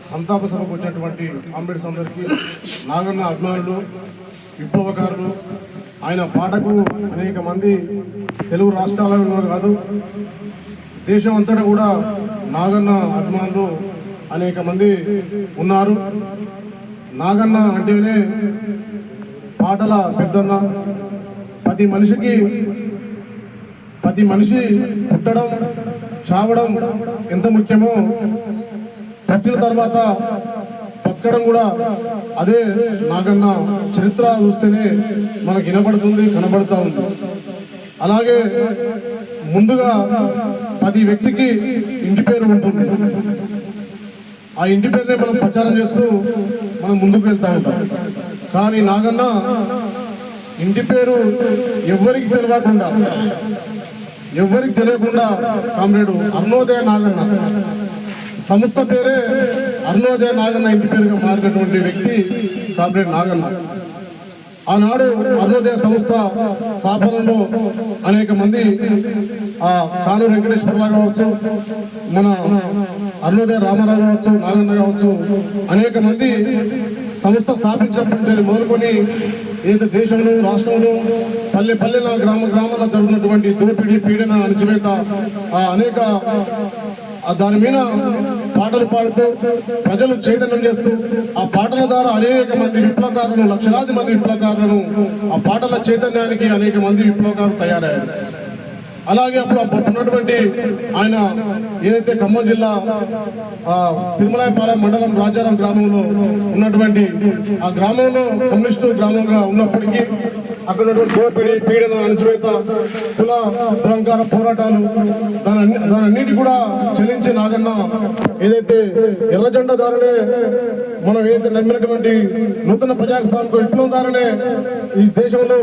సంతాప సభకు వచ్చినటువంటి కామ్రేడ్స్ అందరికీ, నాగన్న అభిమానులు, విప్లవకారులు, ఆయన పాటకు అనేక మంది తెలుగు రాష్ట్రాలలో కాదు దేశం అంతటా కూడా నాగన్న అభిమానులు అనేక మంది ఉన్నారు. నాగన్న అంటేనే పాటల పెద్దన్న. ప్రతి మనిషి పుట్టడం చావడం ఎంత ముఖ్యమో పుట్టిన తర్వాత బతకడం కూడా అదే నాగన్న చరిత్ర చూస్తేనే మనకు వినబడుతుంది, కనబడుతూ ఉంది. అలాగే ముందుగా ప్రతి వ్యక్తికి ఇంటి పేరు ఉంటుంది. ఆ ఇంటి పేరునే మనం ప్రచారం చేస్తూ మనం ముందుకు వెళ్తూ ఉంటాం. కానీ నాగన్న ఇంటి పేరు ఎవరికి తెలియకుండా కామ్రేడు అరుణోదయ నాగన్న సంస్థ పేరే అరుణోదయ నాగన్న ఇంటి పేరుగా మారినటువంటి వ్యక్తి కామ్రేడ్ నాగన్న. ఆనాడు అరుణోదయ సంస్థ స్థాపనలో అనేక మంది కానూరు వెంకటేశ్వరరావు కావచ్చు, మన అరుణోదయ రామారావు కావచ్చు, నాగన్న కావచ్చు, అనేక మంది సంస్థ స్థాపించినప్పటి మొదలుకొని ఏదైతే దేశంలో రాష్ట్రంలో పల్లె గ్రామాల్లో జరుగుతున్నటువంటి దోపిడీ, పీడన, అణచివేత అనేక దాని మీద పాటలు పాడుతూ ప్రజలు చైతన్యం చేస్తూ ఆ పాటల ద్వారా అనేక మంది విప్లవకారులను, లక్షలాది మంది విప్లవకారులను ఆ పాటల చైతన్యానికి అనేక మంది విప్లవకారులు తయారయ్యారు. అలాగే అప్పుడు ఉన్నటువంటి ఆయన ఏదైతే ఖమ్మం జిల్లా తిరుమలాయపాలెం మండలం రాజారం గ్రామంలో ఉన్నటువంటి ఆ గ్రామంలో కమ్యూనిస్టు గ్రామంగా ఉన్నప్పటికీ అక్కడ ఉన్నటువంటి దోపిడీ, పీడన, అణచివేత, కుల దురంకార పోరాటాలు దానన్నిటి కూడా చెల్లించి నాగన్న ఏదైతే ఎర్ర జెండా ద్వారానే మనం ఏదైతే నమ్మినటువంటి నూతన ప్రజాస్వామిక విప్లవం ద్వారానే ఈ దేశంలో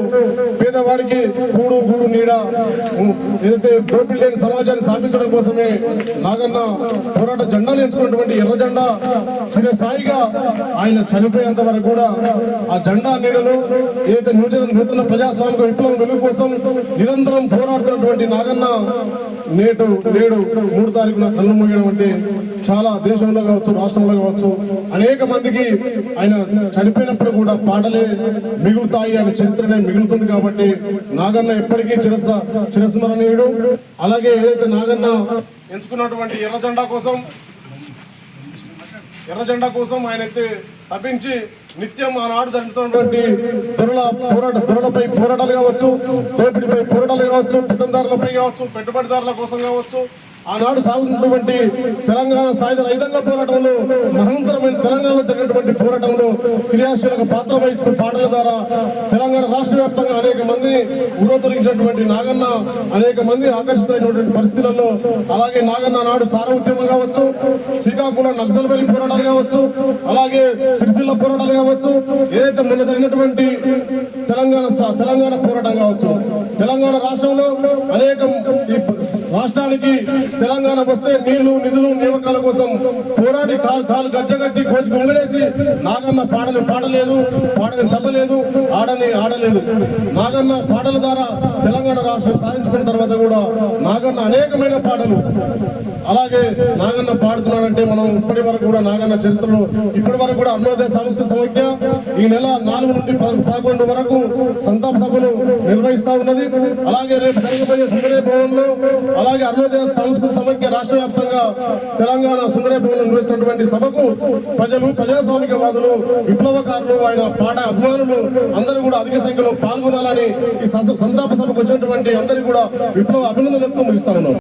పేదవాడికి కూడు గూడు నీడ ఏదైతే దోపిడీ లేని సమాజాన్ని స్థాపించడం కోసమే నాగన్న పోరాట జెండాను ఎంచుకున్నటువంటి ఎర్ర జెండా శిరసాయిగా ఆయన చనిపోయేంత వరకు కూడా ఆ జెండా నీడలో ఏదైతే నూతన ప్రజాస్వామిక విప్లవం వెలుగు కోసం నిరంతరం పోరాడుతున్నటువంటి నాగన్న నేడు 3 తారీఖున కళ్ళు మూయడం అంటే చాలా దేశంలో కావచ్చు, రాష్ట్రంలో కావచ్చు అనేక మందికి ఆయన చనిపోయినప్పుడు కూడా పాటలే మిగులుతాయి, ఆయన చరిత్రనే మిగులుతుంది. కాబట్టి నాగన్న ఎప్పటికీ చిరస్మరణీయుడు. అలాగే ఏదైతే నాగన్న ఎంచుకున్నటువంటి ఎర్ర జెండా కోసం ఆయనైతే తప్పించి నిత్యం ఆనాడు జరుగుతున్నటువంటి ధరలపై పోరాటాలు కావచ్చు, దోపిడీపై పోరాటాలు కావచ్చు, పెత్తందారులపై కావచ్చు, పెట్టుబడిదారుల కోసం కావచ్చు, ఆనాడు సాగుతున్నటువంటి తెలంగాణ సాయుధ రైతాంగ పోరాటంలో మహోన్నతమైన తెలంగాణలో జరిగినటువంటి పోరాటంలో క్రియాశీలక పాత్ర వహిస్తూ పాటల ద్వారా తెలంగాణ రాష్ట్ర వ్యాప్తంగా అనేక మందిని ఉరోతరించినటువంటి నాగన్న అనేక మంది ఆకర్షితులైనటువంటి పరిస్థితులలో, అలాగే నాగన్న నాడు సార ఉద్యమం కావచ్చు, శ్రీకాకుళం నక్సల్బరీ పోరాటాలు కావచ్చు, అలాగే సిరిసిల్ల పోరాటాలు కావచ్చు, ఏదైతే మొన్న జరిగినటువంటి తెలంగాణ పోరాటం కావచ్చు, తెలంగాణ రాష్ట్రంలో అనేక రాష్ట్రానికి తెలంగాణ వస్తే నీళ్లు, నిధులు, నియామకాల కోసం పోరాడి కాలు గజ్జగట్టి కోచి గొంగడేసి నాగన్న పాడలేదు, పాడని సభ లేదు, ఆడలేదు. నాగన్న పాటల ద్వారా తెలంగాణ రాష్ట్రం సాధించుకున్న తర్వాత కూడా నాగన్న అనేకమైన పాటలు అలాగే నాగన్న పాడుతున్నాడంటే మనం ఇప్పటి వరకు కూడా నాగన్న చరిత్రలో ఇప్పటి వరకు కూడా అరుణోదయ సాంస్కృతిక సమైక్య ఈ నెల 4 నుండి 11 వరకు సంతాప సభలు నిర్వహిస్తా ఉన్నది. అలాగే రేపు జరగబోయే సుందరయ్య భవన్లో, అలాగే అరుణోదయ సాంస్కృతిక సమైక్య రాష్ట్ర వ్యాప్తంగా తెలంగాణ సుందరయ్య భవన్లో నిర్వహిస్తున్నటువంటి సభకు ప్రజాస్వామికవాదులు, విప్లవకారులు, ఆయన పాట అభిమానులు అందరూ కూడా అధిక సంఖ్యలో పాల్గొనాలని ఈ సంతాప సభకు వచ్చినటువంటి అందరికీ కూడా విప్లవ అభినందనలతో ముగిస్తా ఉన్నాం.